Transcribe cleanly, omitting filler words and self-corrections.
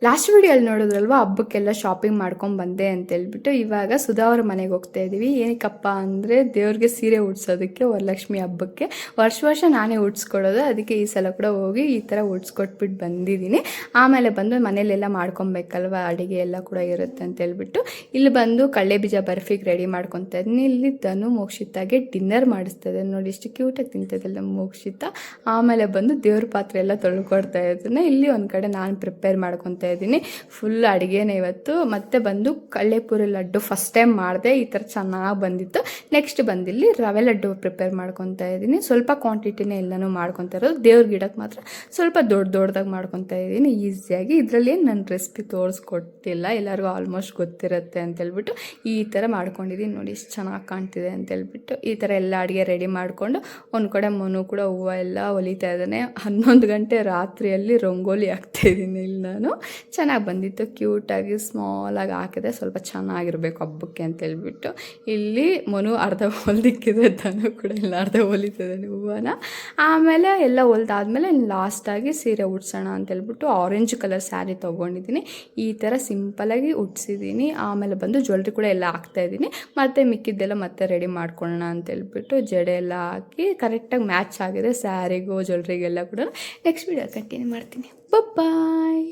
Last ವಿಡಿಯೋಲ್ಲಿ ನೋಡಿದ್ರಲ್ವ ಹಬ್ಬಕ್ಕೆಲ್ಲ shopping ಮಾಡ್ಕೊಂಡು ಬಂದೆ ಅಂತ ಹೇಳ್ಬಿಟ್ಟು ಇವಾಗ ಸುಧಾ ಅವ್ರ ಮನೆಗೆ ಹೋಗ್ತಾ ಇದ್ದೀವಿ. ಏನಕ್ಕಪ್ಪ ಅಂದರೆ ದೇವ್ರಿಗೆ ಸೀರೆ ಉಡ್ಸೋದಕ್ಕೆ ವರಲಕ್ಷ್ಮಿ ಹಬ್ಬಕ್ಕೆ ವರ್ಷ ನಾನೇ ಉಡ್ಸ್ಕೊಡೋದು. ಅದಕ್ಕೆ ಈ ಸಲ ಕೂಡ ಹೋಗಿ ಈ ಥರ ಉಡ್ಸ್ಕೊಟ್ಬಿಟ್ಟು ಬಂದಿದ್ದೀನಿ. ಆಮೇಲೆ ಬಂದು ಮನೇಲೆಲ್ಲ ಮಾಡ್ಕೊಬೇಕಲ್ವ, ಅಡುಗೆ ಎಲ್ಲ ಕೂಡ ಇರುತ್ತೆ ಅಂತ ಹೇಳ್ಬಿಟ್ಟು ಇಲ್ಲಿ ಬಂದು ಕಡಲೆ ಬೀಜ ಬರ್ಫಿಗೆ ರೆಡಿ ಮಾಡ್ಕೊತಾ ಇದ್ದೀನಿ. ಇಲ್ಲಿ ಧನು ಮೋಕ್ಷಿತಾಗೆ ಡಿನ್ನರ್ ಮಾಡಿಸ್ತಾ ಇದ್ದೀನಿ. ನೋಡಿ ಎಷ್ಟು ಕ್ಯೂಟಾಗಿ ತಿಂತಿದ್ದಲ್ಲ ಮೋಕ್ಷಿತ. ಆಮೇಲೆ ಬಂದು ದೇವ್ರ ಪಾತ್ರೆ ಎಲ್ಲ ತೊಳ್ಕೊಡ್ತಾ ಇದ್ದೀನಿ. ಇಲ್ಲಿ ಒಂದು ಕಡೆ ನಾನು ಪ್ರಿಪೇರ್ ಮಾಡ್ಕೊತಾ ಇದ್ದೀನಿ. ಫುಲ್ ಅಡುಗೆನೇ ಇವತ್ತು. ಮತ್ತೆ ಬಂದು ಕಳ್ಳೆಪುರಿ ಲಡ್ಡು ಫಸ್ಟ್ ಟೈಮ್ ಮಾಡಿದೆ, ಈ ಥರ ಚೆನ್ನಾಗಿ ಬಂದಿತ್ತು. ನೆಕ್ಸ್ಟ್ ಬಂದಿಲ್ಲಿ ರವೆ ಲಡ್ಡು ಪ್ರಿಪೇರ್ ಮಾಡ್ಕೊತಾ ಇದ್ದೀನಿ. ಸ್ವಲ್ಪ ಕ್ವಾಂಟಿಟಿನೇ ಎಲ್ಲನೂ ಮಾಡ್ಕೊತಾ ಇರೋದು. ದೇವ್ರ ಗಿಡಕ್ಕೆ ಮಾತ್ರ ಸ್ವಲ್ಪ ದೊಡ್ಡದಾಗಿ ಮಾಡ್ಕೊತಾ ಇದ್ದೀನಿ ಈಸಿಯಾಗಿ. ಇದರಲ್ಲಿ ನನ್ನ ರೆಸಿಪಿ ತೋರಿಸ್ಕೊಟ್ಟಿಲ್ಲ, ಎಲ್ಲರಿಗೂ ಆಲ್ಮೋಸ್ಟ್ ಗೊತ್ತಿರುತ್ತೆ ಅಂತೇಳ್ಬಿಟ್ಟು ಈ ಥರ ಮಾಡ್ಕೊಂಡಿದ್ದೀನಿ. ನೋಡಿ ಎಷ್ಟು ಚೆನ್ನಾಗಿ ಕಾಣ್ತಿದೆ ಅಂತೇಳ್ಬಿಟ್ಟು ಈ ಥರ ಎಲ್ಲ ಅಡುಗೆ ರೆಡಿ ಮಾಡಿಕೊಂಡು ಒಂದು ಕಡೆ ಮನು ಕೂಡ ಹೂವು ಎಲ್ಲ ಹೊಲಿತಾ ಇದ್ದಾನೆ. 11 ಗಂಟೆ ರಾತ್ರಿಯಲ್ಲಿ ರಂಗೋಲಿ ಹಾಕ್ತಾಯಿದ್ದೀನಿ ಇಲ್ಲಿ ನಾನು. ಚೆನ್ನಾಗಿ ಬಂದಿತ್ತು, ಕ್ಯೂಟಾಗಿ ಸ್ಮಾಲಾಗಿ ಹಾಕಿದೆ, ಸ್ವಲ್ಪ ಚೆನ್ನಾಗಿರಬೇಕು ಹಬ್ಬಕ್ಕೆ ಅಂತ ಹೇಳ್ಬಿಟ್ಟು. ಇಲ್ಲಿ ಮನು ಅರ್ಧ ಹೊಲ್ದಿಕ್ಕಿದೆ, ಧನು ಕೂಡ ಎಲ್ಲ ಅರ್ಧ ಹೊಲಿತಿದ್ದಾನೆ ಹೂವನ. ಆಮೇಲೆ ಎಲ್ಲ ಹೊಲ್ದಾದ್ಮೇಲೆ ಲಾಸ್ಟಾಗಿ ಸೀರೆ ಉಡ್ಸೋಣ ಅಂತೇಳ್ಬಿಟ್ಟು ಆರೆಂಜ್ ಕಲರ್ ಸ್ಯಾರಿ ತೊಗೊಂಡಿದ್ದೀನಿ. ಈ ಥರ ಸಿಂಪಲಾಗಿ ಉಡ್ಸಿದ್ದೀನಿ. ಆಮೇಲೆ ಬಂದು ಜ್ಯುವೆಲ್ರಿ ಕೂಡ ಎಲ್ಲ ಹಾಕ್ತಾಯಿದ್ದೀನಿ. ಮತ್ತು ಮಿಕ್ಕಿದ್ದೆಲ್ಲ ಮತ್ತೆ ರೆಡಿ ಮಾಡ್ಕೊಳ್ಳೋಣ ಅಂತೇಳ್ಬಿಟ್ಟು ಜಡೆ ಎಲ್ಲ ಹಾಕಿ ಕರೆಕ್ಟಾಗಿ ಮ್ಯಾಚ್ ಆಗಿದೆ ಸ್ಯಾರಿಗೂ ಜ್ಯುವೆಲ್ರಿಗೆಲ್ಲ ಕೂಡ. ನೆಕ್ಸ್ಟ್ ವೀಡಿಯೋ ಕಂಟಿನ್ಯೂ ಮಾಡ್ತೀನಿ. ಬಾಯ್.